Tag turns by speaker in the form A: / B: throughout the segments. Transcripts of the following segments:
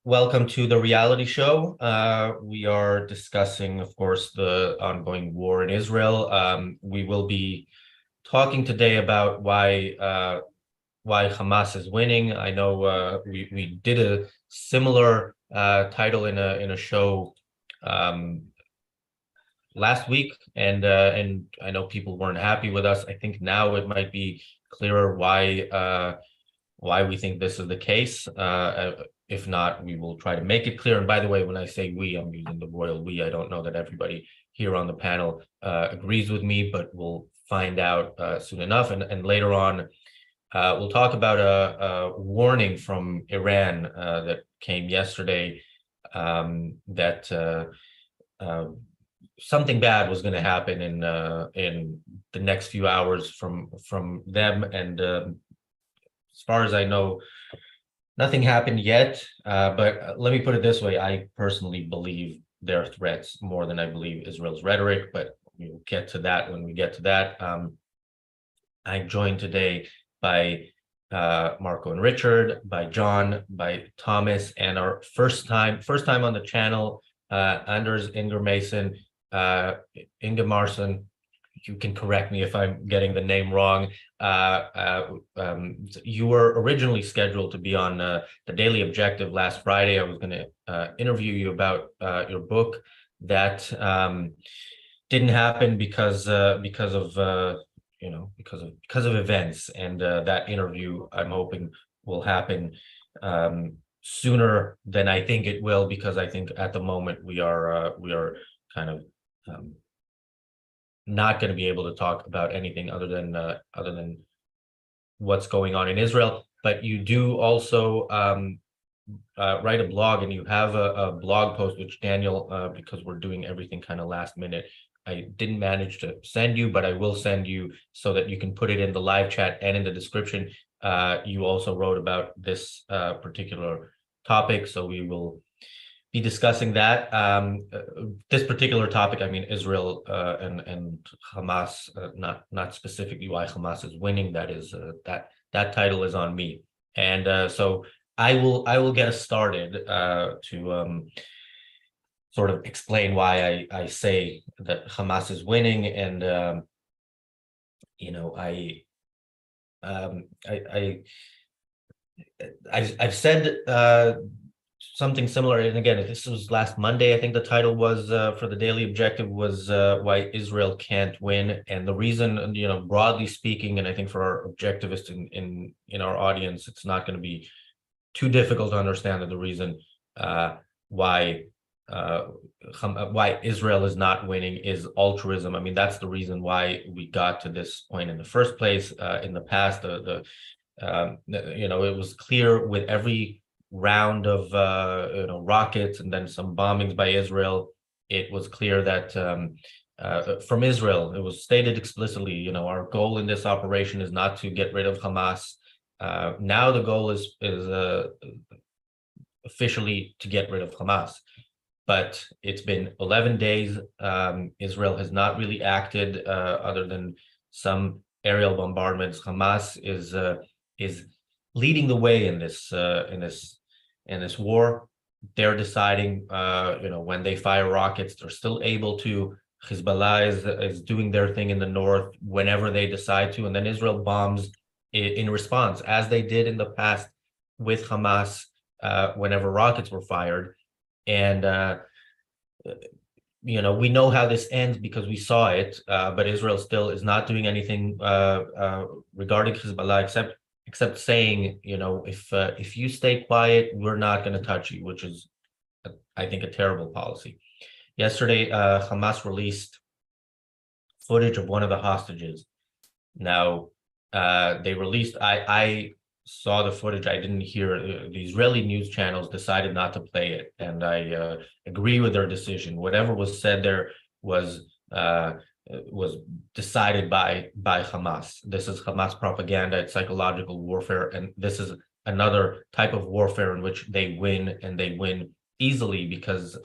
A: Welcome to the reality show. We are discussing, of course, the ongoing war in Israel. We will be talking today about why Hamas is winning. I know we did a similar title in a show um, last week, and I know people weren't happy with us. I think now it might be clearer why we think this is the case. If not, we will try to make it clear. And by the way, when I say we, I'm using the royal we. I don't know that everybody here on the panel agrees with me, but we'll find out soon enough. And later on, we'll talk about a warning from Iran that came yesterday that something bad was going to happen in the next few hours from them. And as far as I know, nothing happened yet, but let me put it this way. I personally believe their threats more than I believe Israel's rhetoric, but we'll get to that when we get to that. I'm joined today by Marco and Richard, by John, by Thomas, and our first time on the channel, Anders Inger Mason, Inga Marson. You can correct me if I'm getting the name wrong. You were originally scheduled to be on the Daily Objective last Friday. I was going to interview you about your book. That didn't happen because of events, and that interview I'm hoping will happen sooner than I think it will, because I think at the moment we are kind of not going to be able to talk about anything other than what's going on in Israel. But you do also write a blog, and you have a blog post which Daniel, because we're doing everything kind of last minute, I didn't manage to send you, but I will send you so that you can put it in the live chat and in the description. You also wrote about this particular topic, so we will be discussing that. This particular topic, I mean, Israel and Hamas, not specifically why Hamas is winning. That is that title is on me, and so I will get us started to sort of explain why I say that Hamas is winning, and I've said something similar, and again, this was last Monday. I think the title was for the Daily Objective was why Israel can't win, and the reason, broadly speaking, and I think for our objectivists in our audience, it's not going to be too difficult to understand that the reason why Israel is not winning is altruism. I mean, that's the reason why we got to this point in the first place. In the past, it was clear with every round of rockets and then some bombings by Israel. It was clear that from Israel, it was stated explicitly, our goal in this operation is not to get rid of Hamas. Now the goal is officially to get rid of Hamas. But it's been 11 days. Israel has not really acted other than some aerial bombardments. Hamas is leading the way in this war. They're deciding, when they fire rockets, they're still able to. Hezbollah is doing their thing in the north whenever they decide to, and then Israel bombs in response, as they did in the past with Hamas whenever rockets were fired. And we know how this ends because we saw it, but Israel still is not doing anything regarding Hezbollah except saying, if you stay quiet, we're not going to touch you, which is, I think, a terrible policy. Yesterday, Hamas released footage of one of the hostages. Now, they released, I saw the footage. I didn't hear the Israeli news channels decided not to play it, and I agree with their decision. Whatever was said there was decided by Hamas. This is Hamas propaganda. It's psychological warfare, and this is another type of warfare in which they win, and they win easily because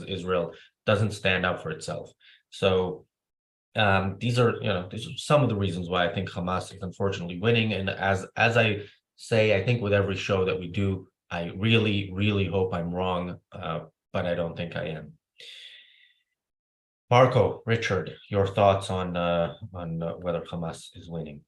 A: Israel doesn't stand up for itself. So these are some of the reasons why I think Hamas is unfortunately winning. And as I say, I think with every show that we do, I really, really hope I'm wrong, but I don't think I am. Marco, Richard, your thoughts on whether Hamas is winning?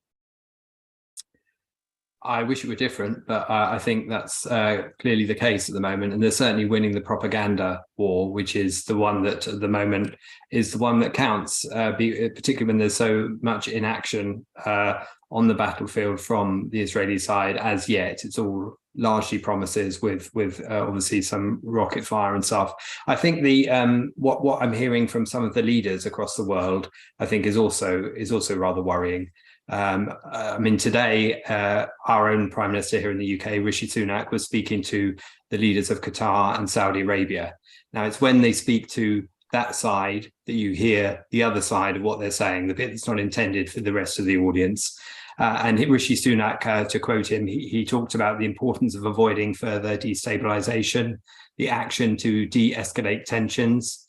B: I wish it were different, but I think that's clearly the case at the moment. And they're certainly winning the propaganda war, which is the one that at the moment is the one that counts, particularly when there's so much inaction on the battlefield from the Israeli side as yet. It's all largely promises with obviously some rocket fire and stuff. I think the what I'm hearing from some of the leaders across the world, I think is also rather worrying. I mean, today, our own Prime Minister here in the UK, Rishi Sunak, was speaking to the leaders of Qatar and Saudi Arabia. Now, it's when they speak to that side that you hear the other side of what they're saying, the bit that's not intended for the rest of the audience. And Rishi Sunak, to quote him, he talked about the importance of avoiding further destabilization, the action to de-escalate tensions.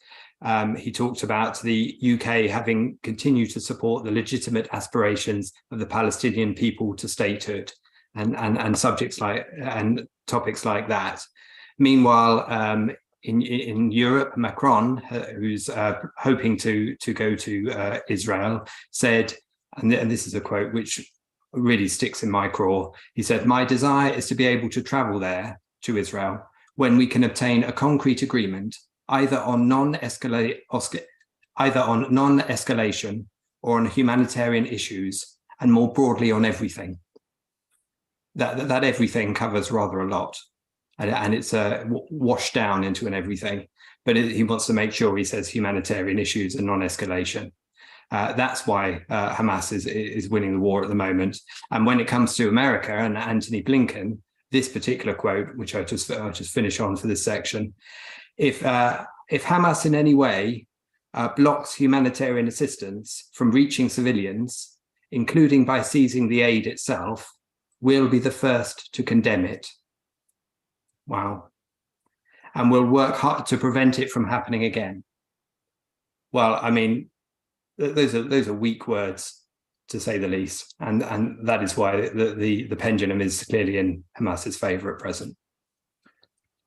B: He talked about the UK having continued to support the legitimate aspirations of the Palestinian people to statehood and subjects like and topics like that. Meanwhile, in Europe, Macron, who's hoping to go to Israel, said, and this is a quote which really sticks in my craw. He said, "My desire is to be able to travel there to Israel when we can obtain a concrete agreement either on non-escalation or on humanitarian issues, and more broadly on everything." That everything covers rather a lot, and it's washed down into an everything. But he wants to make sure he says humanitarian issues and non-escalation. That's why Hamas is winning the war at the moment. And when it comes to America and Antony Blinken, this particular quote, which I'll just finish on for this section. If Hamas in any way blocks humanitarian assistance from reaching civilians, including by seizing the aid itself, we'll be the first to condemn it. Wow. And we'll work hard to prevent it from happening again. Well, I mean, those are weak words, to say the least, and that is why the pendulum is clearly in Hamas's favor at present.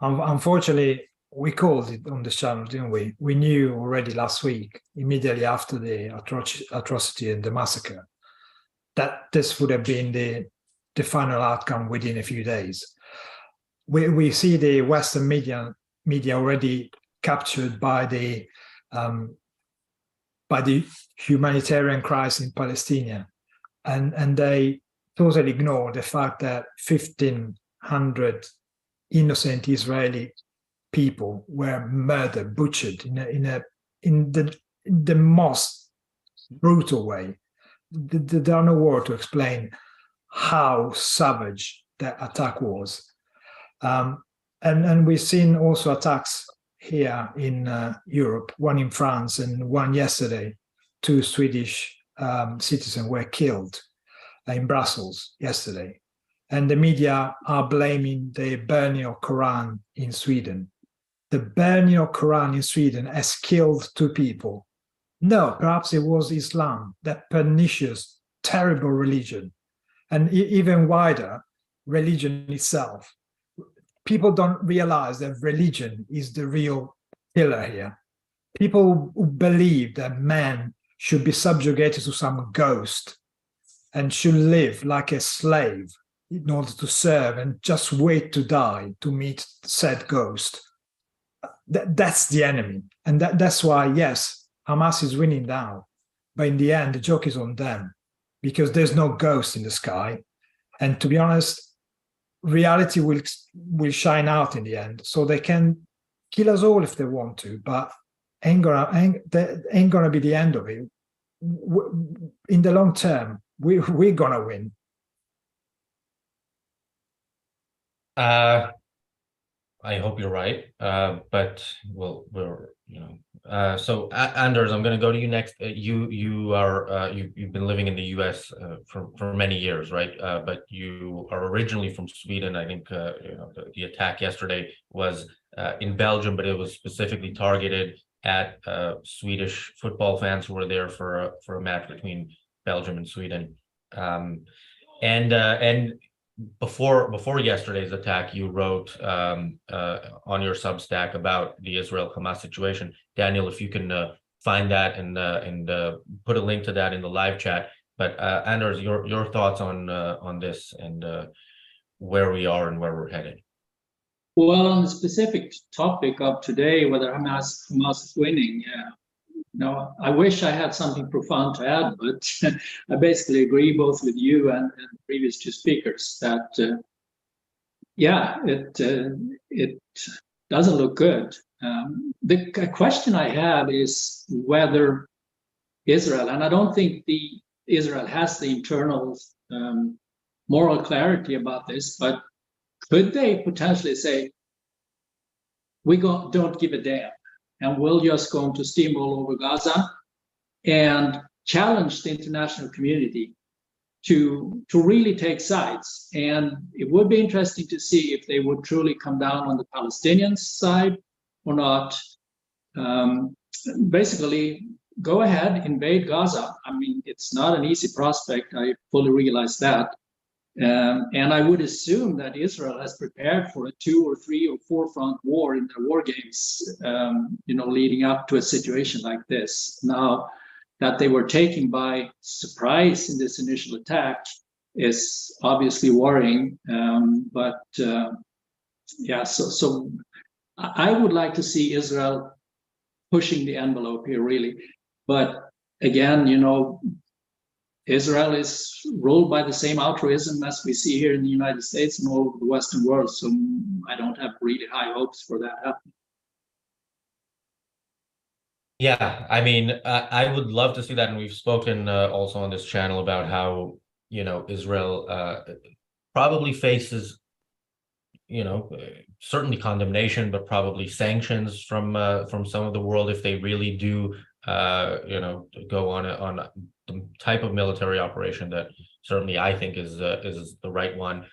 C: Unfortunately, we called it on this channel, didn't we? We knew already last week, immediately after the atrocity and the massacre, that this would have been the final outcome within a few days. We see the Western media already captured by the humanitarian crisis in Palestine, and they totally ignore the fact that 1,500 innocent Israeli people were murdered, butchered in the most brutal way. There are no words to explain how savage that attack was. And we've seen also attacks here in Europe, one in France and one yesterday. 2 Swedish citizens were killed in Brussels yesterday. And the media are blaming the burning of Quran in Sweden. The burning of Quran in Sweden has killed 2 people. No, perhaps it was Islam, that pernicious, terrible religion. And even wider, religion itself. People don't realize that religion is the real pillar here. People who believe that man should be subjugated to some ghost and should live like a slave in order to serve and just wait to die to meet said ghost. That's the enemy. And that's why, yes, Hamas is winning now. But in the end, the joke is on them because there's no ghost in the sky. And to be honest, reality will shine out in the end. So they can kill us all if they want to, but ain't gonna be the end of it. In the long term, we're gonna win.
A: I hope you're right, but so Anders, I'm going to go to you next. You've been living in the U.S. For many years, right? But you are originally from Sweden. I think the attack yesterday was in Belgium, but it was specifically targeted at Swedish football fans who were there for a match between Belgium and Sweden. And before yesterday's attack, you wrote on your Substack about the Israel-Hamas situation. Daniel, if you can find that and put a link to that in the live chat. But Anders, your thoughts on this and where we are and where we're headed.
D: Well, on the specific topic of today, whether Hamas is winning, no, I wish I had something profound to add, but I basically agree both with you and the previous two speakers that, it doesn't look good. The question I have is whether Israel, and I don't think Israel has the internal moral clarity about this, but could they potentially say, don't give a damn, and we're just going to steamroll over Gaza and challenge the international community to really take sides? And it would be interesting to see if they would truly come down on the Palestinian side or not. Basically, go ahead, invade Gaza. I mean, it's not an easy prospect. I fully realize that. And I would assume that Israel has prepared for a 2 or 3 or 4 front war in their war games, leading up to a situation like this. Now, that they were taken by surprise in this initial attack is obviously worrying. So I would like to see Israel pushing the envelope here, really. But again, Israel is ruled by the same altruism as we see here in the United States and all over the Western world. So I don't have really high hopes for that happening.
A: Yeah, I mean, I would love to see that, and we've spoken also on this channel about how Israel probably faces certainly condemnation, but probably sanctions from some of the world if they really do go on the type of military operation that certainly I think is the right one.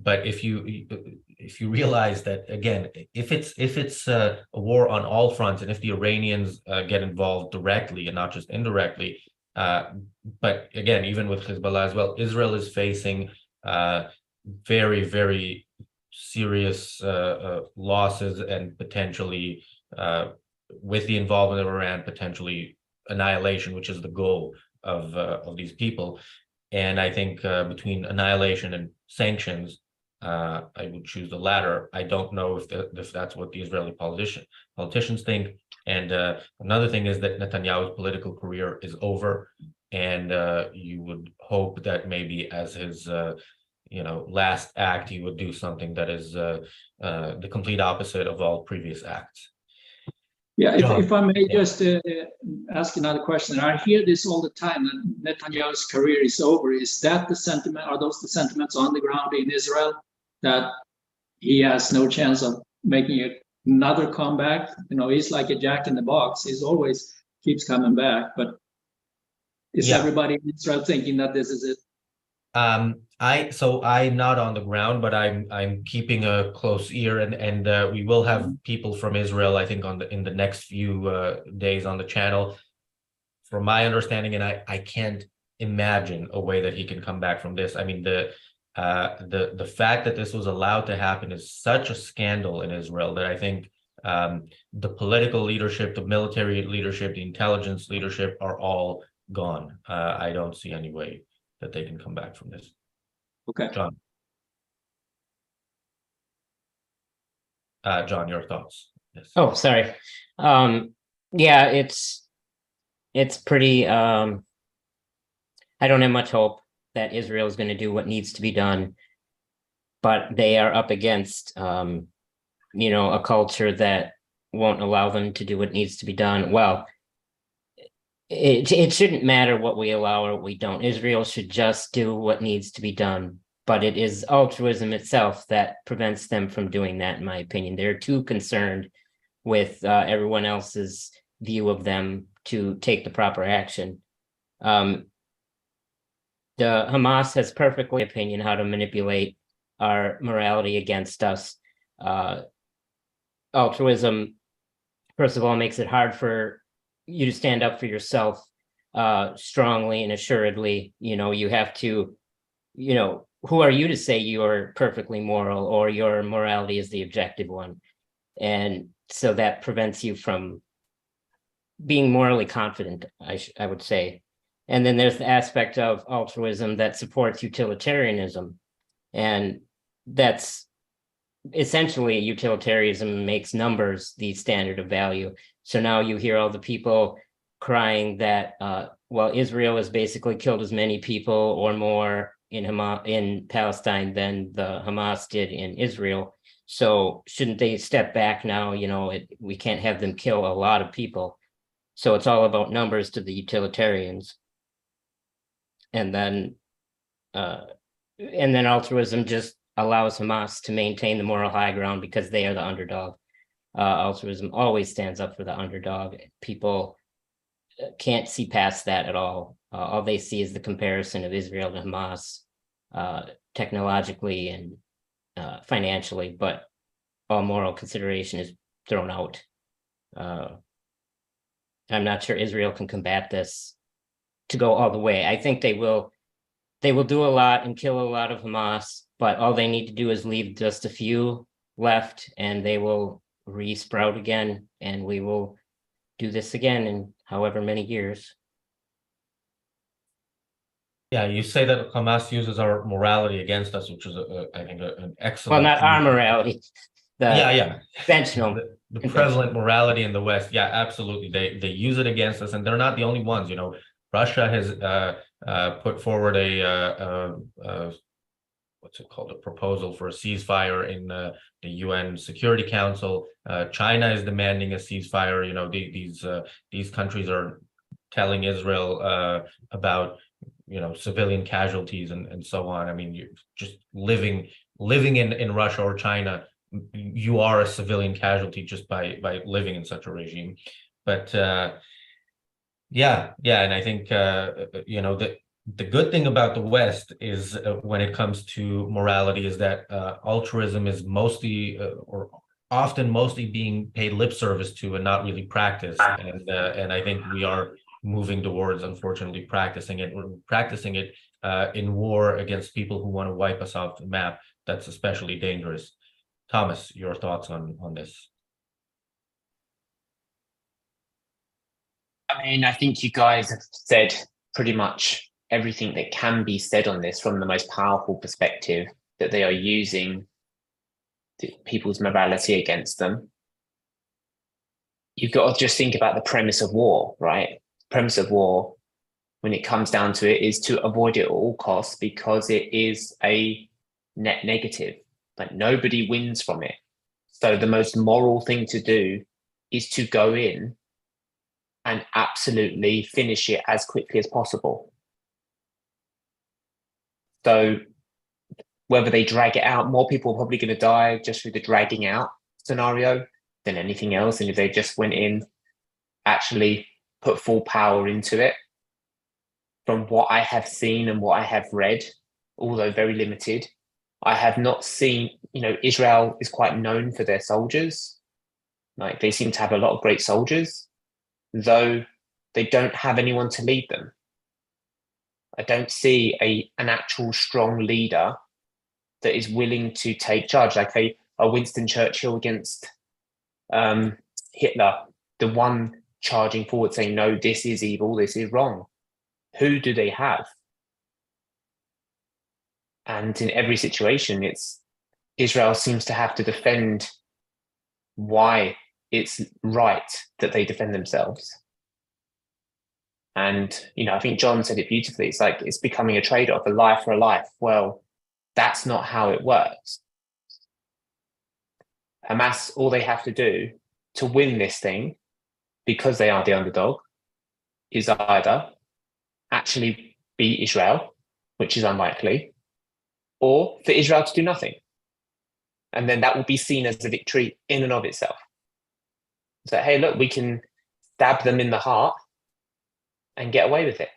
A: But if you realize that, again, if it's a war on all fronts, and if the Iranians get involved directly and not just indirectly, but again, even with Hezbollah as well, Israel is facing very, very serious losses and potentially, with the involvement of Iran, potentially annihilation, which is the goal of these people. And I think between annihilation and sanctions, I would choose the latter. I don't know if that's what the Israeli politicians think. And another thing is that Netanyahu's political career is over, and you would hope that maybe as his last act, he would do something that is the complete opposite of all previous acts.
D: Yeah, if I may just ask another question. I hear this all the time, that Netanyahu's career is over. Is that the sentiment? Are those the sentiments on the ground in Israel, that he has no chance of making another comeback? He's like a jack in the box. He's always keeps coming back. But is everybody in Israel thinking that this is it?
A: I'm not on the ground, but I'm keeping a close ear, and we will have people from Israel, I think, in the next few days on the channel. From my understanding, and I can't imagine a way that he can come back from this. I mean, the fact that this was allowed to happen is such a scandal in Israel that I think the political leadership, the military leadership, the intelligence leadership are all gone. I don't see any way that they can come back from this.
D: Okay.
A: John, your thoughts? Yes.
E: Oh, sorry. Yeah, it's pretty, I don't have much hope that Israel is going to do what needs to be done, but they are up against, a culture that won't allow them to do what needs to be done. Well, it shouldn't matter what we allow or what we don't. Israel should just do what needs to be done. But it is altruism itself that prevents them from doing that, in my opinion. They're too concerned with everyone else's view of them to take the proper action. The Hamas has perfectly opinion how to manipulate our morality against us. Altruism, first of all, makes it hard for you to stand up for yourself strongly and assuredly. You have to, who are you to say you're perfectly moral or your morality is the objective one? And so that prevents you from being morally confident, I would say. And then there's the aspect of altruism that supports utilitarianism. And that's essentially utilitarianism makes numbers the standard of value. So now you hear all the people crying that, well, Israel has basically killed as many people or more in Palestine than the Hamas did in Israel. So shouldn't they step back now? We can't have them kill a lot of people. So it's all about numbers to the utilitarians. And then altruism just allows Hamas to maintain the moral high ground because they are the underdog. Altruism always stands up for the underdog. People can't see past that at all. All they see is the comparison of Israel to Hamas technologically and financially, but all moral consideration is thrown out. I'm not sure Israel can combat this to go all the way. I think they will do a lot and kill a lot of Hamas, but all they need to do is leave just a few left and they will re-sprout again, and we will do this again in however many years.
A: Yeah, you say that Hamas uses our morality against us, which is, I think, an excellent.
E: Well, not our morality.
A: Yeah.
E: Conventional.
A: The prevalent morality in the West. Yeah, absolutely. They use it against us, and they're not the only ones. Russia has put forward a what's it called? A proposal for a ceasefire in the UN Security Council. China is demanding a ceasefire. These countries are telling Israel about civilian casualties and so on. I mean, you're just living in Russia or China, you are a civilian casualty just by living in such a regime. But yeah, and I think the good thing about the West is when it comes to morality is that altruism is mostly or often mostly being paid lip service to and not really practiced. And I think we are moving towards, unfortunately, practicing it. We're practicing it in war against people who want to wipe us off the map. That's especially dangerous. Thomas, your thoughts on this?
F: I mean, I think you guys have said pretty much everything that can be said on this from the most powerful perspective, that they are using people's morality against them. You've got to just think about the premise of war, right? Premise of war, when it comes down to it, is to avoid it at all costs because it is a net negative. Like, nobody wins from it. So the most moral thing to do is to go in and absolutely finish it as quickly as possible. So whether they drag it out, more people are probably going to die just through the dragging out scenario than anything else. And if they just went in, actually put full power into it, from what I have seen and what I have read, although very limited, I have not seen, Israel is quite known for their soldiers. Like, they seem to have a lot of great soldiers, though they don't have anyone to lead them. I don't see an actual strong leader that is willing to take charge, like a Winston Churchill against Hitler, the one charging forward saying, no, this is evil, this is wrong. Who do they have? And in every situation, Israel seems to have to defend why it's right that they defend themselves. And, I think John said it beautifully. It's like, it's becoming a trade-off, a life for a life. Well, that's not how it works. Hamas, all they have to do to win this thing, because they are the underdog, is either actually beat Israel, which is unlikely, or for Israel to do nothing. And then that will be seen as a victory in and of itself. So, hey, look, we can stab them in the heart and get away with it.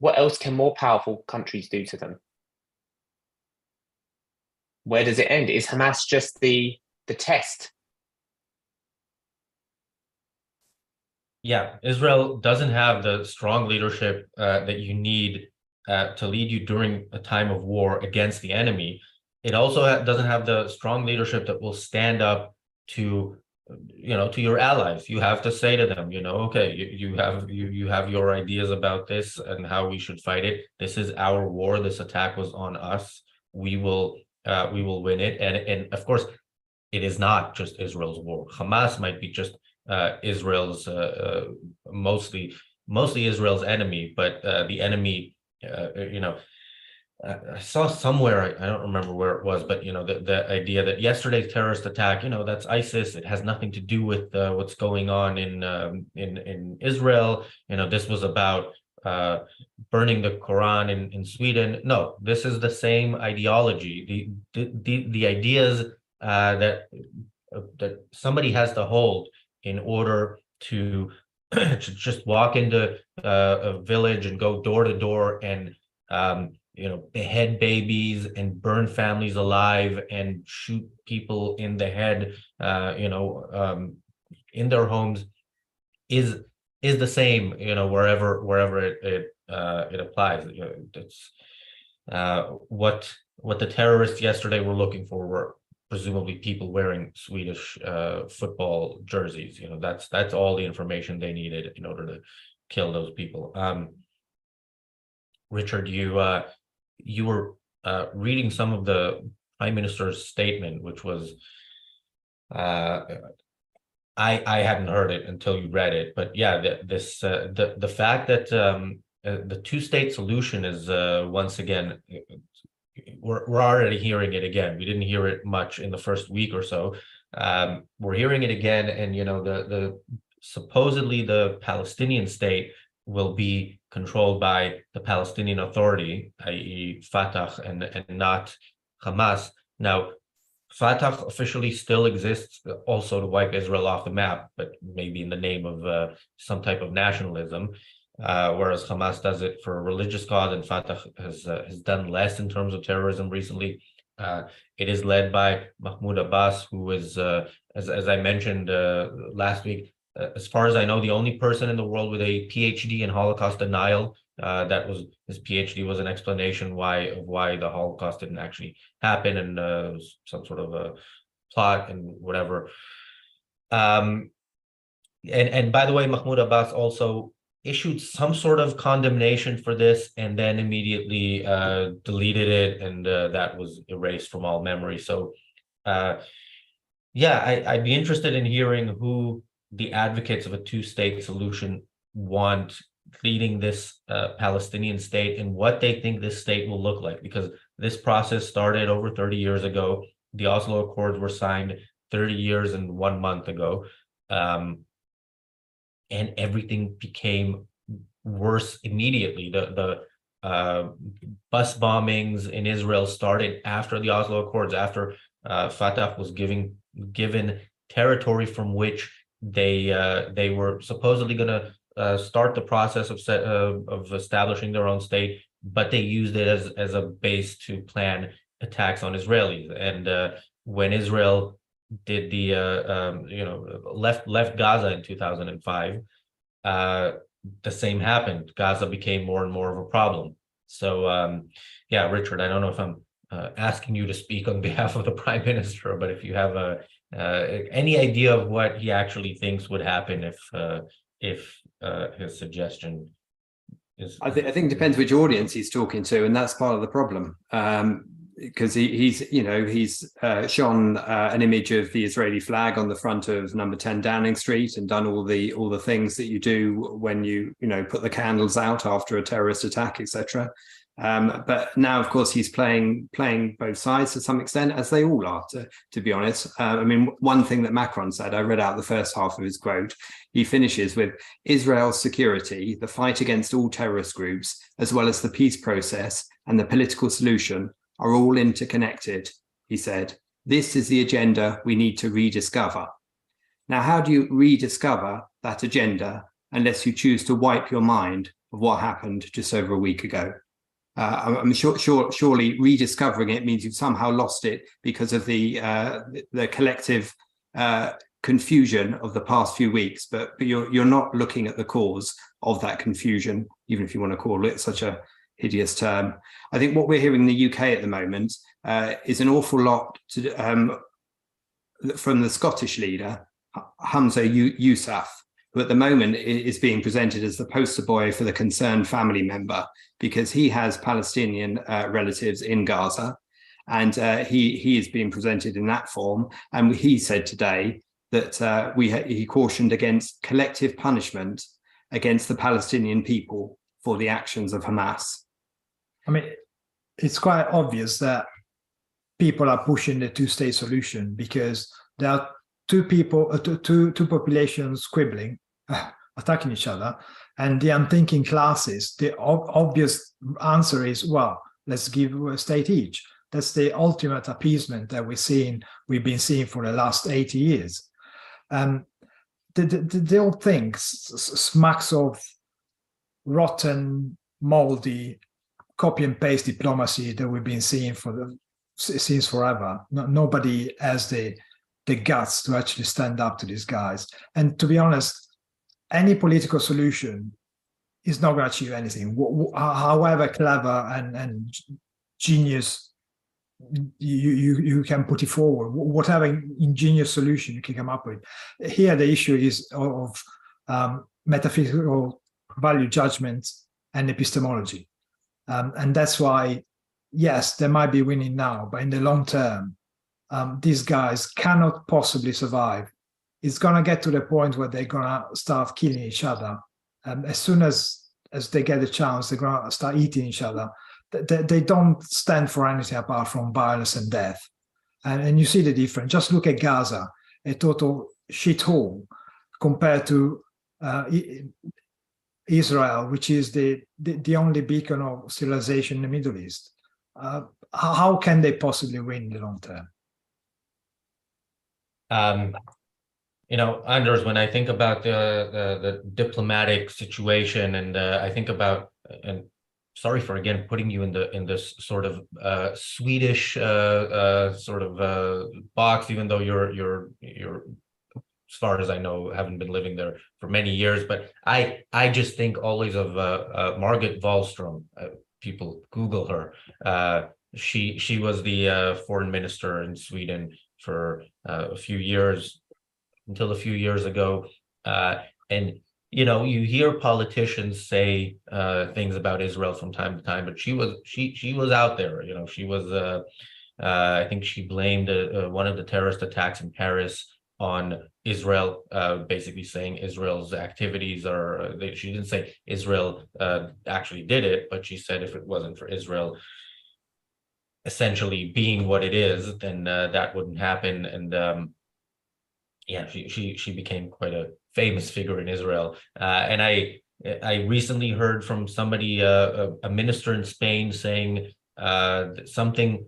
F: What else can more powerful countries do to them? Where does it end? Is Hamas just the test?
A: Yeah, Israel doesn't have the strong leadership that you need to lead you during a time of war against the enemy, it also doesn't have the strong leadership that will stand up to, to your allies. You have to say to them, okay, you have your ideas about this and how we should fight it. This is our war. This attack was on us. We will win it. And of course, it is not just Israel's war. Hamas might be just Israel's mostly Israel's enemy, but the enemy, I saw somewhere, I don't remember where it was, but the idea that yesterday's terrorist attack, that's ISIS. It has nothing to do with what's going on in Israel. This was about burning the Quran in Sweden. No, this is the same ideology. The ideas that somebody has to hold in order to just walk into a village and go door to door and behead babies and burn families alive and shoot people in the head, in their homes, is the same, wherever it applies. It's what the terrorists yesterday were looking for were presumably people wearing Swedish football jerseys. That's all the information they needed in order to kill those people. Richard, you were reading some of the Prime Minister's statement, which was I hadn't heard it until you read it, but yeah, the fact that the two-state solution is once again, we're already hearing it again. We didn't hear it much in the first week or so. We're hearing it again, and the supposedly the Palestinian state will be controlled by the Palestinian Authority, i.e. Fatah, and not Hamas. Now, Fatah officially still exists also to wipe Israel off the map, but maybe in the name of some type of nationalism, whereas Hamas does it for a religious cause, and Fatah has done less in terms of terrorism recently. It is led by Mahmoud Abbas, who is, as I mentioned last week, as far as I know, the only person in the world with a PhD in Holocaust denial. His PhD was an explanation why the Holocaust didn't actually happen, and some sort of a plot and whatever. And by the way, Mahmoud Abbas also issued some sort of condemnation for this, and then immediately deleted it, and that was erased from all memory. So, yeah, I'd be interested in hearing who the advocates of a two-state solution want leading this Palestinian state, and what they think this state will look like, because this process started over 30 years ago. The Oslo Accords were signed 30 years and 1 month ago, and everything became worse immediately. The bus bombings in Israel started after the Oslo Accords, after Fatah was given territory from which they were supposedly going to start the process of establishing their own state, but they used it as a base to plan attacks on Israelis. And when Israel did the left Gaza in 2005, the same happened. Gaza became more and more of a problem. So yeah, Richard, I don't know if I'm asking you to speak on behalf of the Prime Minister, but if you have any idea of what he actually thinks would happen if his suggestion is.
B: I think it depends which audience he's talking to, and that's part of the problem. Because he's shone an image of the Israeli flag on the front of number 10 Downing Street, and done all the things that you do when you put the candles out after a terrorist attack, etc. But now, of course, he's playing both sides to some extent, as they all are, to be honest. I mean, one thing that Macron said, I read out the first half of his quote. He finishes with, Israel's security, the fight against all terrorist groups, as well as the peace process and the political solution are all interconnected, he said. This is the agenda we need to rediscover. Now, how do you rediscover that agenda unless you choose to wipe your mind of what happened just over a week ago? I'm surely rediscovering it means you've somehow lost it because of the collective confusion of the past few weeks, but you're not looking at the cause of that confusion, even if you want to call it such a hideous term. I think what we're hearing in the UK at the moment is an awful lot from the Scottish leader, Hamza Yousaf, who at the moment is being presented as the poster boy for the concerned family member, because he has Palestinian relatives in Gaza, and he is being presented in that form. And he said today that he cautioned against collective punishment against the Palestinian people for the actions of Hamas.
C: I mean, it's quite obvious that people are pushing the two-state solution because there are two populations squibbling, attacking each other, and the unthinking classes, the obvious answer is, well, let's give a state each. That's the ultimate appeasement that we've been seeing for the last 80 years. The whole thing smacks of rotten, moldy, copy and paste diplomacy that we've been seeing since forever. Nobody has the guts to actually stand up to these guys. And to be honest, any political solution is not going to achieve anything. However clever and genius you can put it forward, whatever ingenious solution you can come up with. Here, the issue is of metaphysical value judgment and epistemology. And that's why, yes, they might be winning now, but in the long term, these guys cannot possibly survive. It's going to get to the point where they're going to start killing each other. As soon as they get a chance, they're going to start eating each other. They don't stand for anything apart from violence and death. And you see the difference. Just look at Gaza, a total shithole compared to Israel, which is the only beacon of civilization in the Middle East. How can they possibly win in the long term?
A: Anders, when I think about the diplomatic situation, and I think about, and sorry for again putting you in this sort of Swedish sort of box, even though you're as far as I know haven't been living there for many years, but I just think always of Margot Wallström. People Google her. She was the foreign minister in Sweden for a few years, until a few years ago, and you hear politicians say things about Israel from time to time, but she was out there. She was I think she blamed one of the terrorist attacks in Paris on Israel, basically saying Israel's activities are. She didn't say Israel actually did it, but she said if it wasn't for Israel essentially being what it is, then that wouldn't happen. And she became quite a famous figure in Israel. And I recently heard from somebody, a minister in Spain, saying something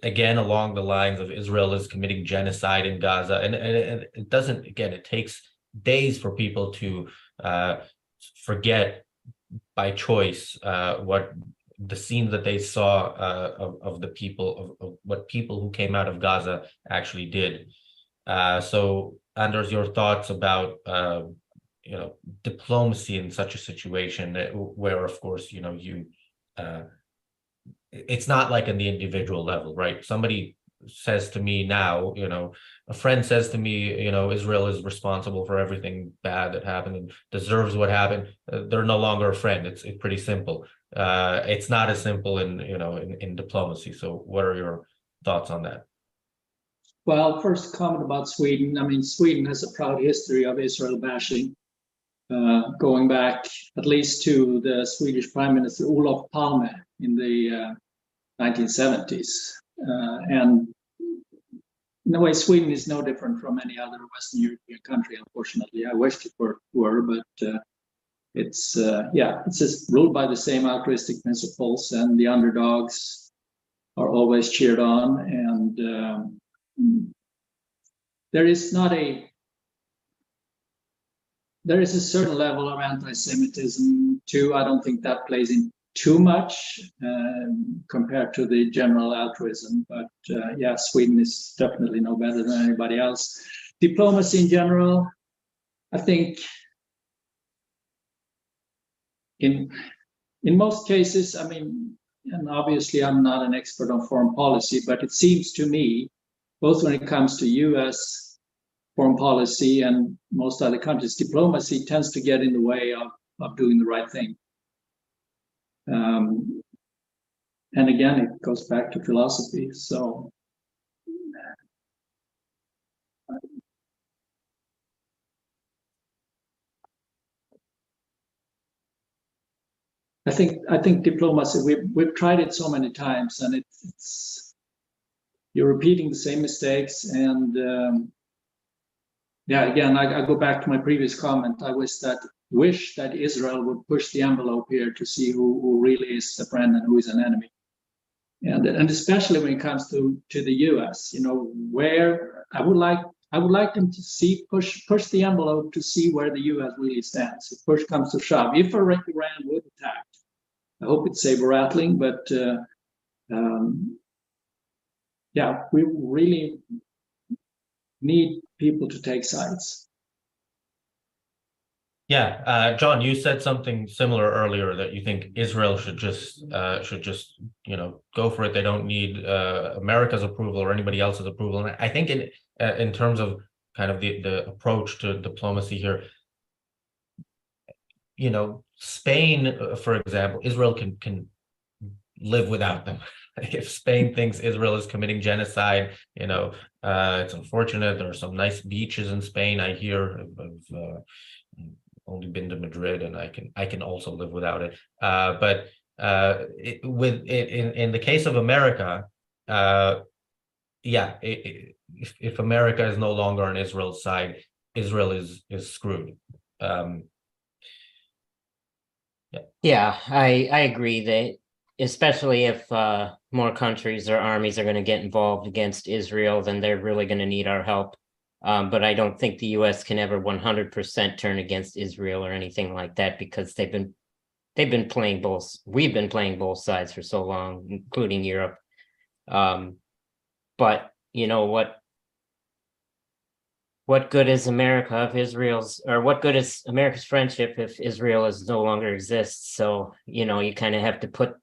A: again along the lines of Israel is committing genocide in Gaza. And it doesn't, again, it takes days for people to forget by choice what the scenes that they saw of the people, of what people who came out of Gaza actually did. So Anders, your thoughts about diplomacy in such a situation where, of course, it's not like on the individual level, right? Somebody says to me now, a friend says to me, Israel is responsible for everything bad that happened and deserves what happened. They're no longer a friend. It's pretty simple. It's not as simple in diplomacy. So what are your thoughts on that?
D: Well, first comment about Sweden. I mean, Sweden has a proud history of Israel bashing, going back at least to the Swedish Prime Minister Olof Palme in the 1970s. And in a way, Sweden is no different from any other Western European country, unfortunately. I wished it were, but it's just ruled by the same altruistic principles, and the underdogs are always cheered on. And there is a certain level of anti-Semitism too. I don't think that plays in too much compared to the general altruism, but Sweden is definitely no better than anybody else. Diplomacy in general, I think in most cases, I mean, and obviously I'm not an expert on foreign policy, but it seems to me, both when it comes to US foreign policy and most other countries, diplomacy tends to get in the way of doing the right thing. And again, it goes back to philosophy. So I think diplomacy, we've tried it so many times, and it's you're repeating the same mistakes. And yeah, again, I go back to my previous comment. I wish that Israel would push the envelope here to see who really is a friend and who is an enemy. And especially when it comes to the US, where I would like them to push the envelope to see where the US really stands. If push comes to shove, if Iran would attack, I hope it's saber rattling, but yeah, we really need people to take sides.
A: Yeah, John, you said something similar earlier, that you think Israel should just go for it. They don't need America's approval or anybody else's approval. And I think in terms of kind of the approach to diplomacy here, Spain, for example, Israel can live without them. If Spain thinks Israel is committing genocide, it's unfortunate. There are some nice beaches in Spain, I hear. I've only been to Madrid, and I can also live without it. But in the case of America, if America is no longer on Israel's side, Israel is screwed.
E: I agree that, especially if more countries or armies are going to get involved against Israel, then they're really going to need our help. But I don't think the US can ever 100% turn against Israel or anything like that, because we've been playing both sides for so long, including Europe. But what good is America what good is America's friendship if Israel no longer exists? So, you kind of have to put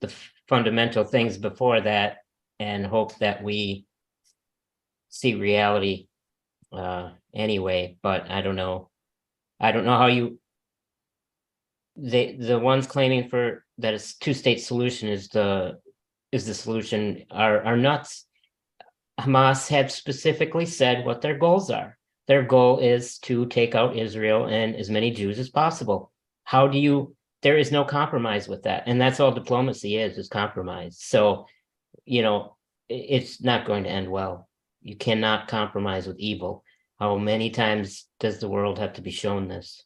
E: the fundamental things before that and hope that we see reality anyway. But I don't know how the ones claiming for that it's two-state solution is the solution are nuts. Hamas had specifically said what their goals are. Their goal is to take out Israel and as many Jews as possible. There is no compromise with that. And that's all diplomacy is compromise. So, it's not going to end well. You cannot compromise with evil. How many times does the world have to be shown this?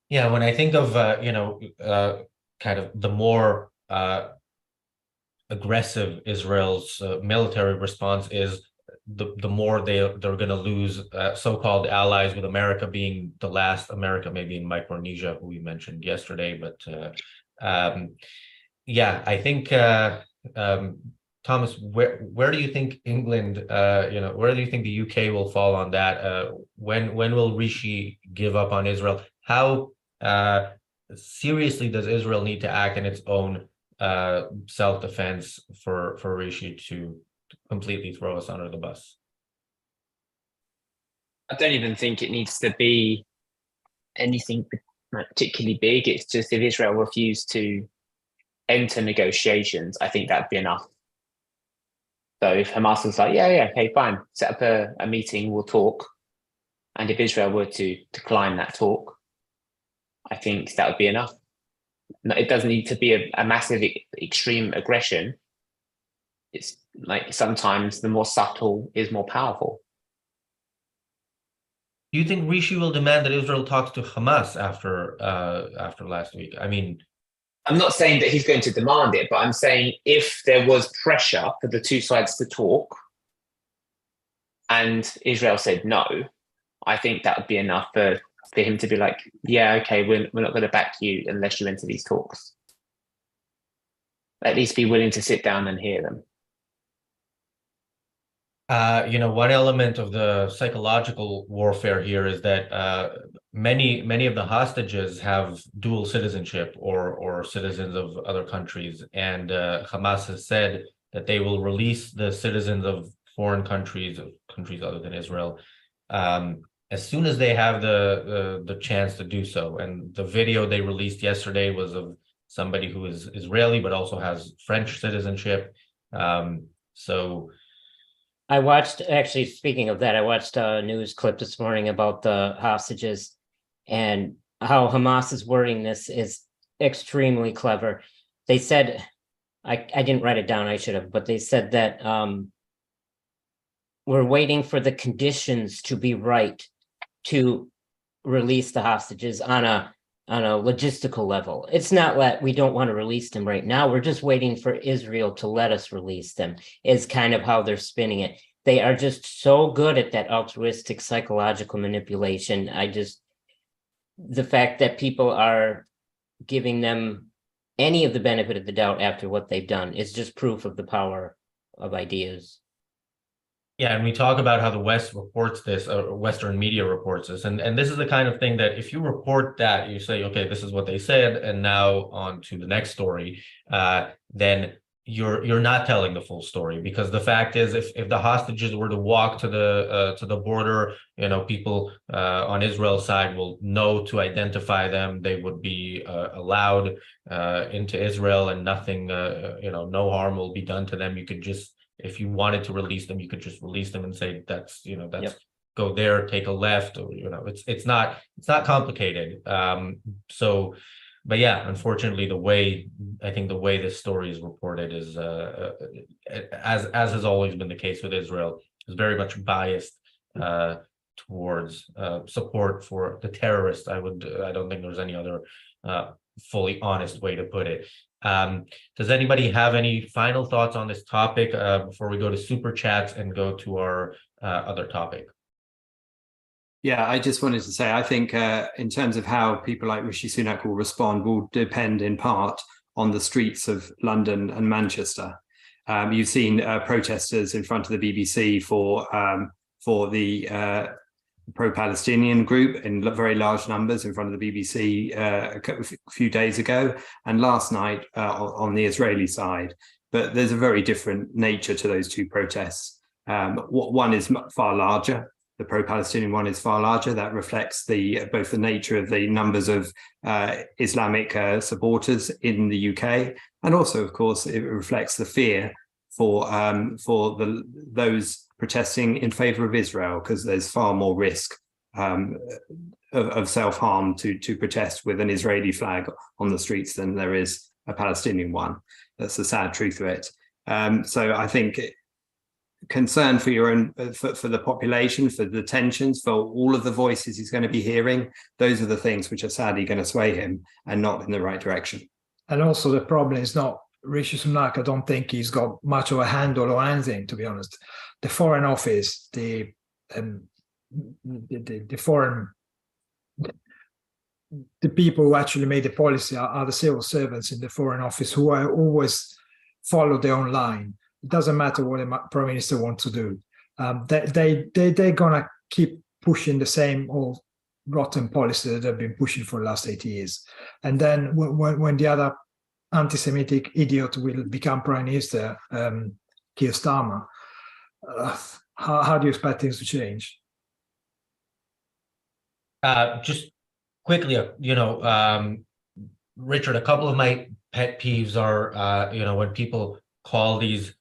A: Yeah, when I think of kind of the more aggressive Israel's military response is, the more they're going to lose so-called allies, with America being the last. America maybe in Micronesia, who we mentioned yesterday. But I think Thomas, where do you think England, where do you think the UK will fall on that? When will Rishi give up on Israel? How seriously does Israel need to act in its own self-defense for Rishi to completely throw us under the bus?
F: I don't even think it needs to be anything particularly big. It's just, if Israel refused to enter negotiations, I think that'd be enough. So if Hamas was like, okay, fine, set up a meeting, we'll talk. And if Israel were to decline that talk, I think that would be enough. It doesn't need to be a massive, extreme aggression. It's like sometimes the more subtle is more powerful.
A: Do you think Rishi will demand that Israel talks to Hamas after last week? I mean,
F: I'm not saying that he's going to demand it, but I'm saying if there was pressure for the two sides to talk and Israel said no, I think that would be enough for him to be like, yeah, okay, we're not going to back you unless you enter these talks. At least be willing to sit down and hear them.
A: One element of the psychological warfare here is that many of the hostages have dual citizenship or citizens of other countries, and Hamas has said that they will release the citizens of foreign countries, of countries other than Israel, as soon as they have the chance to do so. And the video they released yesterday was of somebody who is Israeli but also has French citizenship. So.
E: I watched, actually, speaking of that, I watched a news clip this morning about the hostages and how Hamas is wording this is extremely clever. They said, I didn't write it down, I should have, but they said that we're waiting for the conditions to be right to release the hostages on a logistical level. It's not that we don't want to release them right now. We're just waiting for Israel to let us release them, is kind of how they're spinning it. They are just so good at that altruistic psychological manipulation. The fact that people are giving them any of the benefit of the doubt after what they've done is just proof of the power of ideas.
A: Yeah, and we talk about how the West reports this, Western media reports this, and this is the kind of thing that if you report that, you say, okay, this is what they said, and now on to the next story, then you're not telling the full story, because the fact is, if the hostages were to walk to the border, people on Israel's side will know to identify them. They would be allowed into Israel, and nothing, no harm will be done to them. You could just, if you wanted to release them, you could just release them and say that's
E: Yep.
A: Go there, take a left, or it's not complicated. But yeah, unfortunately, I think the way this story is reported is as has always been the case with Israel, is very much biased towards support for the terrorists. I don't think there's any other fully honest way to put it. Does anybody have any final thoughts on this topic before we go to super chats and go to our other topic?
B: Yeah, I just wanted to say, I think in terms of how people like Rishi Sunak will respond will depend in part on the streets of London and Manchester. You've seen protesters in front of the BBC for the pro-Palestinian group in very large numbers in front of the BBC a few days ago, and last night on the Israeli side. But there's a very different nature to those two protests. One is far larger. The pro-Palestinian one is far larger. That reflects both the nature of the numbers of Islamic supporters in the UK, and also, of course, it reflects the fear for those protesting in favor of Israel, because there's far more risk of self-harm to protest with an Israeli flag on the streets than there is a Palestinian one. That's the sad truth of it. So I think concern for your own, for the population, for the tensions, for all of the voices he's going to be hearing, those are the things which are sadly going to sway him and not in the right direction. And
C: also the problem is not Rishi Sunak. I don't think he's got much of a handle on anything, to be honest. The Foreign Office, the foreign, the people who actually made the policy are the civil servants in the Foreign Office, who are always follow their own line. It doesn't matter what the Prime Minister wants to do. They're gonna keep pushing the same old rotten policy that they've been pushing for the last 80 years. And then when the other anti-Semitic idiot will become Prime Minister, Keir Starmer, how do you expect things to change?
A: Just quickly, Richard, a couple of my pet peeves are, when people call these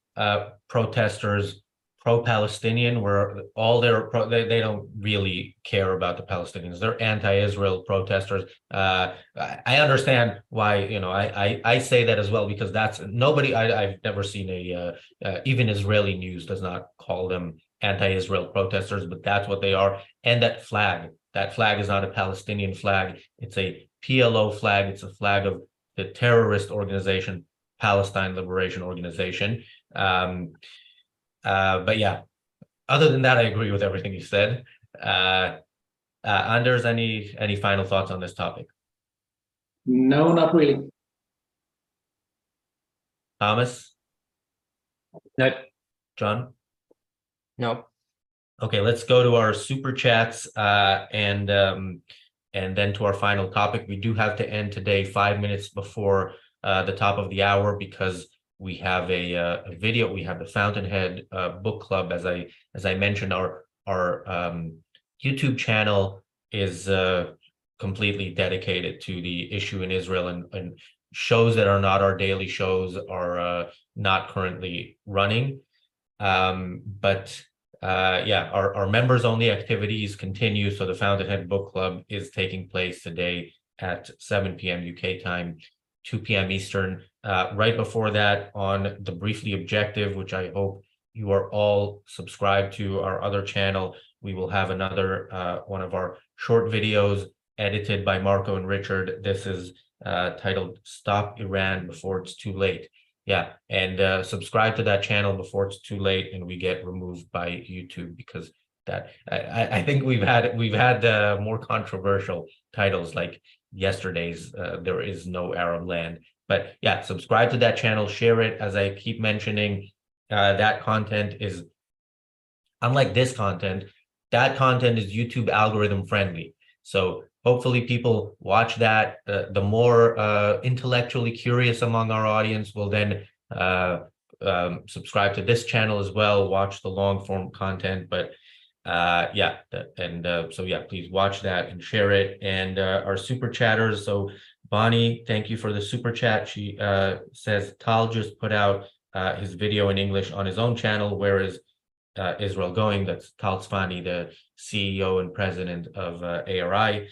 A: protesters pro-Palestinian, where all they don't really care about the Palestinians. They're anti-Israel protesters. I understand why, I say that as well, because I've never seen even Israeli news does not call them anti-Israel protesters, but that's what they are. And that flag is not a Palestinian flag. It's a PLO flag. It's a flag of the terrorist organization, Palestine Liberation Organization. But yeah, other than that, I agree with everything you said. Anders, any final thoughts on this topic?
D: No, not really.
A: Thomas?
F: Nope.
A: John?
E: No.
A: Okay, let's go to our super chats and then to our final topic. We do have to end today 5 minutes before the top of the hour because we have a video. We have the Fountainhead Book Club. As I mentioned, our YouTube channel is completely dedicated to the issue in Israel, and shows that are not our daily shows are not currently running. But our members only activities continue. So the Fountainhead Book Club is taking place today at 7 p.m. UK time, 2 p.m. Eastern. Right before that, on the Briefly Objective, which I hope you are all subscribed to, our other channel, we will have another one of our short videos edited by Marco and Richard. This is titled "Stop Iran Before It's Too Late." Yeah, and subscribe to that channel before it's too late and we get removed by YouTube, because that I think we've had more controversial titles like yesterday's "There Is No Arab Land." But yeah, subscribe to that channel, share it. As I keep mentioning, that content is, unlike this content, that content is YouTube algorithm friendly. So hopefully people watch that. The more intellectually curious among our audience will then subscribe to this channel as well, watch the long form content. But so please watch that and share it. And our super chatters. So Bonnie, thank you for the super chat. She says Tal just put out his video in English on his own channel. Where is Israel going? That's Tal Tzfani, the CEO and president of ARI.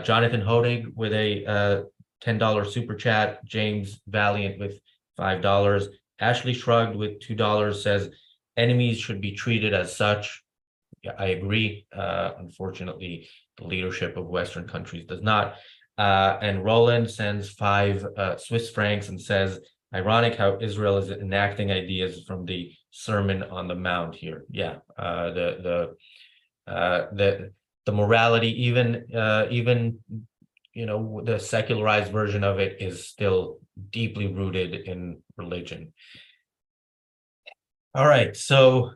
A: Jonathan Hodig with a $10 super chat. James Valiant with $5. Ashley Shrugged with $2 says enemies should be treated as such. Yeah, I agree. Unfortunately, the leadership of Western countries does not. And Roland sends 5 Swiss francs and says, ironic how Israel is enacting ideas from the Sermon on the Mount here. Yeah, the morality, even the secularized version of it is still deeply rooted in religion. All right, so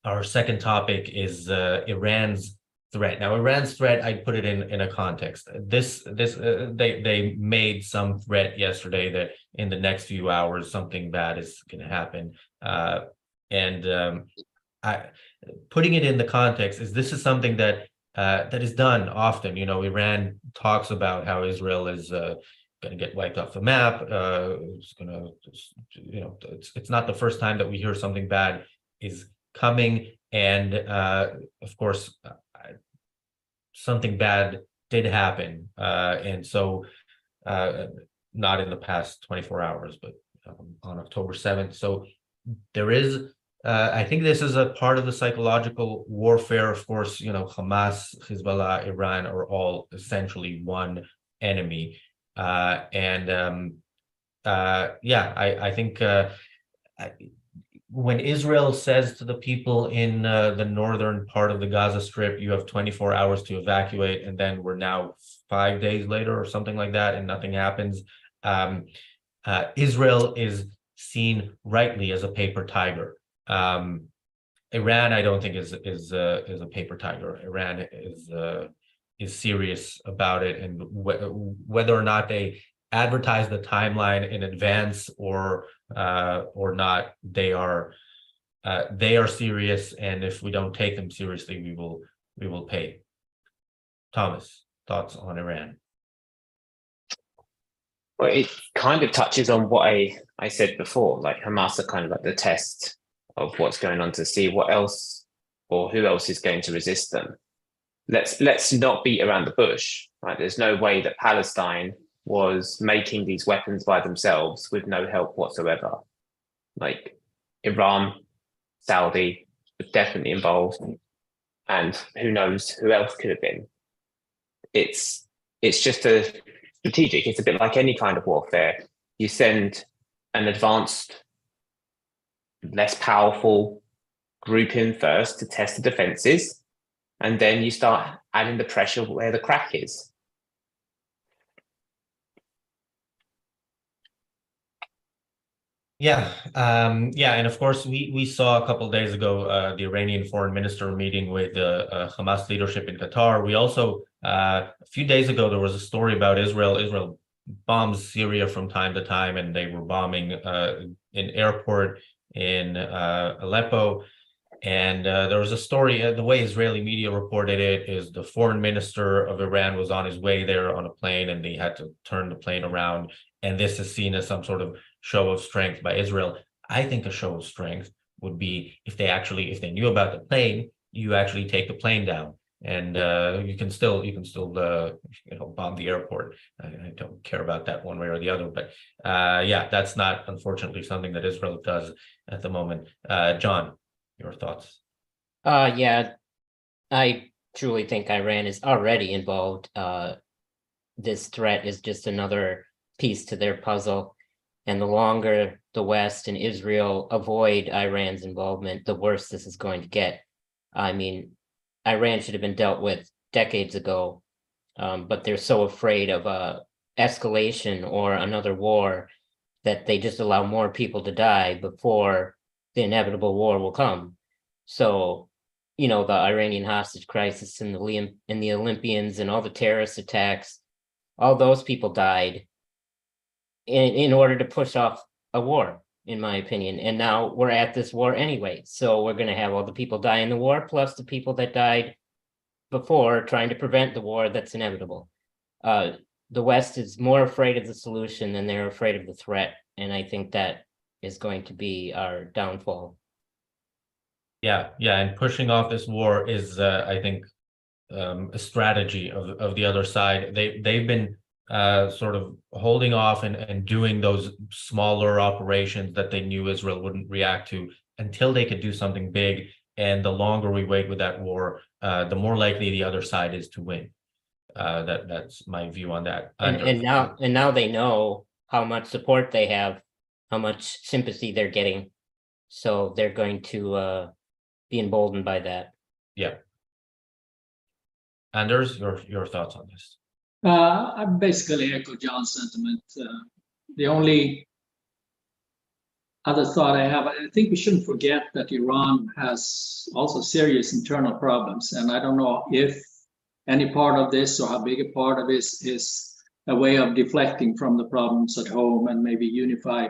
A: our second topic is Iran's threat. Now, Iran's threat, I'd put it in a context. They made some threat yesterday that in the next few hours something bad is going to happen, putting it in the context is this is something that that is done often. Iran talks about how Israel is going to get wiped off the map. It's going to, it's not the first time that we hear something bad is coming, and of course, something bad did happen, and so not in the past 24 hours, but on October 7th. So there is. I think this is a part of the psychological warfare. Of course, Hamas, Hezbollah, Iran are all essentially one enemy. I think when Israel says to the people in the northern part of the Gaza Strip, you have 24 hours to evacuate, and then we're now 5 days later or something like that, and nothing happens. Israel is seen rightly as a paper tiger. Iran, I don't think is a paper tiger. Iran is serious about it, and whether or not they advertise the timeline in advance or not, they are serious. And if we don't take them seriously, we will pay. Thomas, thoughts on Iran?
F: Well, it kind of touches on what I said before. Like Hamas are kind of like the test of what's going on to see what else or who else is going to resist them. Let's not beat around the bush. Right? There's no way that Palestine was making these weapons by themselves with no help whatsoever. Like Iran, Saudi were definitely involved, and who knows who else could have been. It's just a strategic. It's a bit like any kind of warfare. You send an advanced, less powerful group in first to test the defenses, and then you start adding the pressure where the crack is.
A: Yeah, and of course we saw a couple of days ago the Iranian foreign minister meeting with the Hamas leadership in Qatar. We also a few days ago there was a story about Israel. Israel bombs Syria from time to time, and they were bombing an airport in Aleppo. And there was a story, the way Israeli media reported it is the foreign minister of Iran was on his way there on a plane and they had to turn the plane around. And this is seen as some sort of show of strength by Israel. I think a show of strength would be if they knew about the plane, you actually take the plane down. And you can still bomb the airport. I don't care about that one way or the other, but yeah, that's not unfortunately something that Israel does at the moment. John, your thoughts?
E: Yeah, I truly think Iran is already involved. This threat is just another piece to their puzzle. And the longer the West and Israel avoid Iran's involvement, the worse this is going to get. I mean, Iran should have been dealt with decades ago, but they're so afraid of escalation or another war that they just allow more people to die before the inevitable war will come. So, the Iranian hostage crisis and the Olympians and all the terrorist attacks, all those people died in order to push off a war, in my opinion. And now we're at this war anyway. So we're going to have all the people die in the war, plus the people that died before trying to prevent the war that's inevitable. The West is more afraid of the solution than they're afraid of the threat. And I think that is going to be our downfall.
A: Yeah, and pushing off this war is, I think, a strategy of the other side. They've been sort of holding off and doing those smaller operations that they knew Israel wouldn't react to until they could do something big. And the longer we wait with that war, the more likely the other side is to win. That's my view on that.
E: And now they know how much support they have, how much sympathy they're getting. So they're going to be emboldened by that.
A: Yeah. Anders, your thoughts on this?
D: I basically echo John's sentiment. The only other thought I have, I think we shouldn't forget that Iran has also serious internal problems. And I don't know if any part of this or how big a part of this is a way of deflecting from the problems at home and maybe unify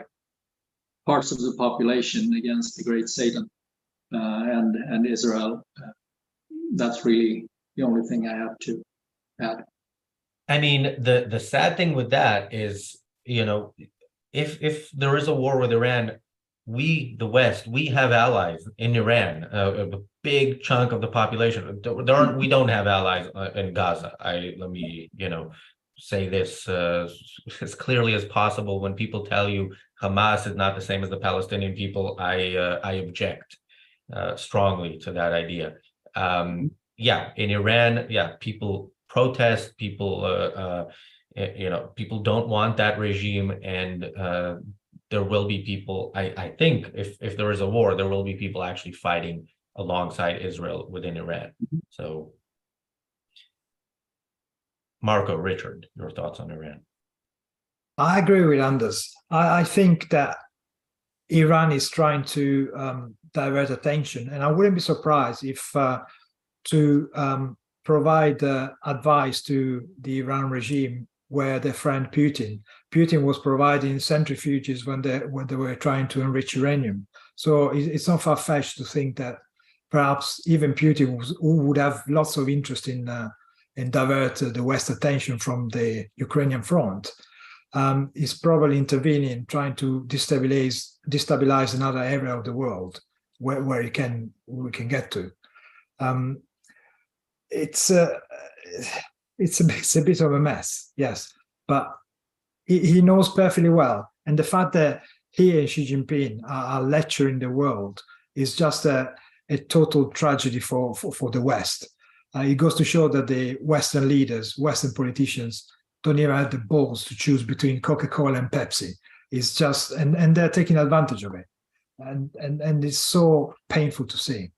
D: parts of the population against the great Satan and Israel. That's really the only thing I have to add.
A: I mean, the sad thing with that is, if there is a war with Iran, we, the West, we have allies in Iran, a big chunk of the population. We don't have allies in Gaza. Let me, say this as clearly as possible. When people tell you Hamas is not the same as the Palestinian people, I object strongly to that idea. Yeah, in Iran, people protest, people people don't want that regime, and there will be people, I think if there is a war, there will be people actually fighting alongside Israel within Iran. So Marco, Richard, your thoughts on Iran?
C: I agree with Anders. I think that Iran is trying to divert attention, and I wouldn't be surprised if to provide advice to the Iran regime where their friend Putin was providing centrifuges when they were trying to enrich uranium. So it's not far-fetched to think that perhaps even Putin would have lots of interest in divert the West attention from the Ukrainian front. Is probably intervening, trying to destabilize another area of the world where we can get to. It's a bit of a mess, yes, but he knows perfectly well. And the fact that he and Xi Jinping are lecturing the world is just a total tragedy for the West. It goes to show that the Western leaders, Western politicians, don't even have the balls to choose between Coca-Cola and Pepsi. It's just, and they're taking advantage of it. And it's so painful to see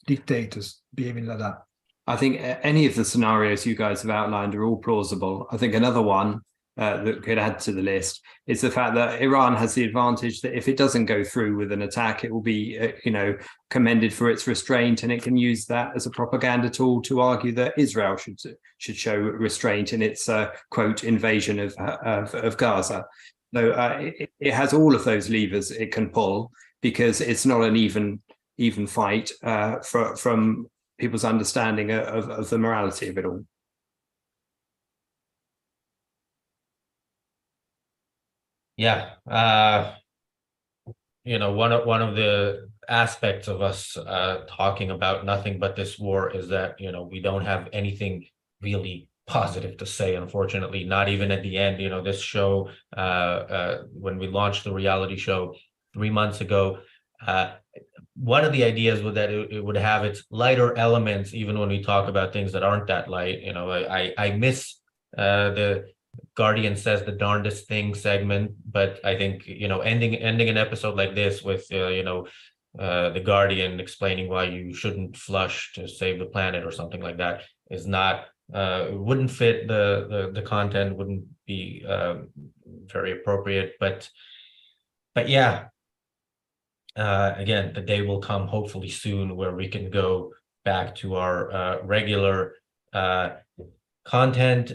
C: dictators behaving like that.
B: I think any of the scenarios you guys have outlined are all plausible. I think another one that could add to the list. It's the fact that Iran has the advantage that if it doesn't go through with an attack, it will be, commended for its restraint, and it can use that as a propaganda tool to argue that Israel should show restraint in its quote invasion of Gaza. So it has all of those levers it can pull, because it's not an even fight from people's understanding of the morality of it all.
A: Yeah, one of the aspects of us talking about nothing but this war is that we don't have anything really positive to say, unfortunately, not even at the end. This show, when we launched the reality show 3 months ago, one of the ideas was that it would have its lighter elements, even when we talk about things that aren't that light. I miss the Guardian says the darndest thing segment, but I think ending an episode like this with the Guardian explaining why you shouldn't flush to save the planet or something like that is not wouldn't fit the content, wouldn't be very appropriate. But yeah, again, the day will come hopefully soon where we can go back to our regular content.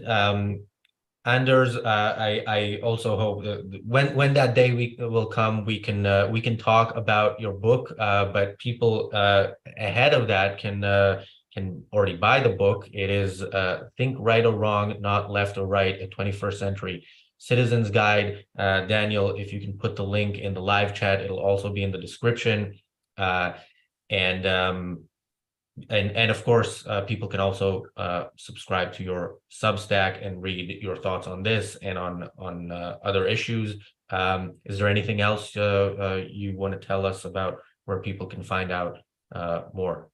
A: Anders, I also hope that when that day will come, we can talk about your book. But people ahead of that can already buy the book. It is Think Right or Wrong, Not Left or Right: A 21st Century Citizen's Guide. Daniel, if you can put the link in the live chat, it'll also be in the description. And of course, people can also subscribe to your Substack and read your thoughts on this and on other issues. Is there anything else you want to tell us about where people can find out more?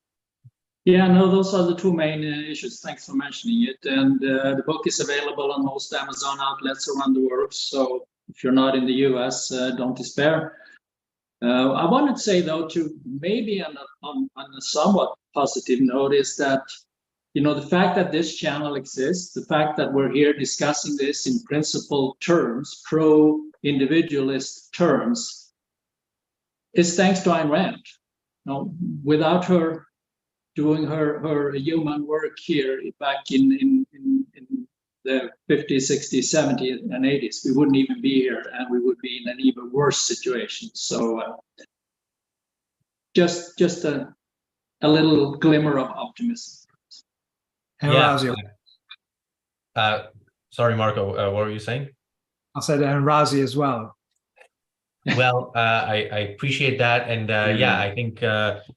D: Yeah, no, those are the two main issues. Thanks for mentioning it. And the book is available on most Amazon outlets around the world. So if you're not in the US, don't despair. I wanted to say, though, to maybe on a somewhat positive note, is that, the fact that this channel exists, the fact that we're here discussing this in principled terms, pro-individualist terms, is thanks to Ayn Rand. Without her doing her human work here back in the 50s, 60s, 70s, and 80s, we wouldn't even be here, and we would be in an even worse situation. So just a little glimmer of optimism.
C: And
A: Yeah.
C: Razi,
A: Sorry, Marco, what were you saying?
C: I said, and Razi as well.
A: Well, I appreciate that, and yeah, I think I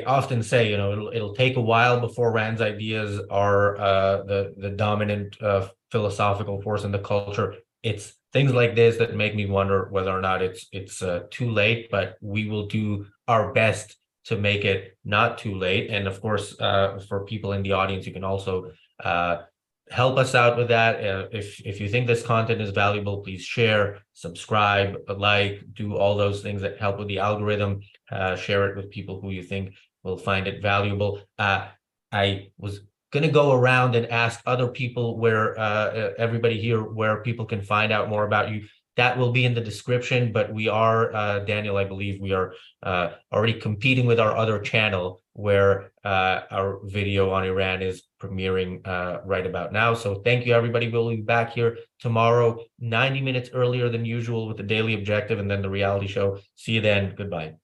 A: often say it'll take a while before Rand's ideas are the dominant philosophical force in the culture. It's things like this that make me wonder whether or not it's too late, but we will do our best to make it not too late. And of course, for people in the audience, you can also help us out with that. If you think this content is valuable, please share, subscribe, do all those things that help with the algorithm. Share it with people who you think will find it valuable. I was going to go around and ask other people where everybody here, where people can find out more about you. That will be in the description, but we are, Daniel, I believe we are already competing with our other channel where our video on Iran is premiering right about now. So thank you, everybody. We'll be back here tomorrow, 90 minutes earlier than usual with the Daily Objective and then the reality show. See you then. Goodbye.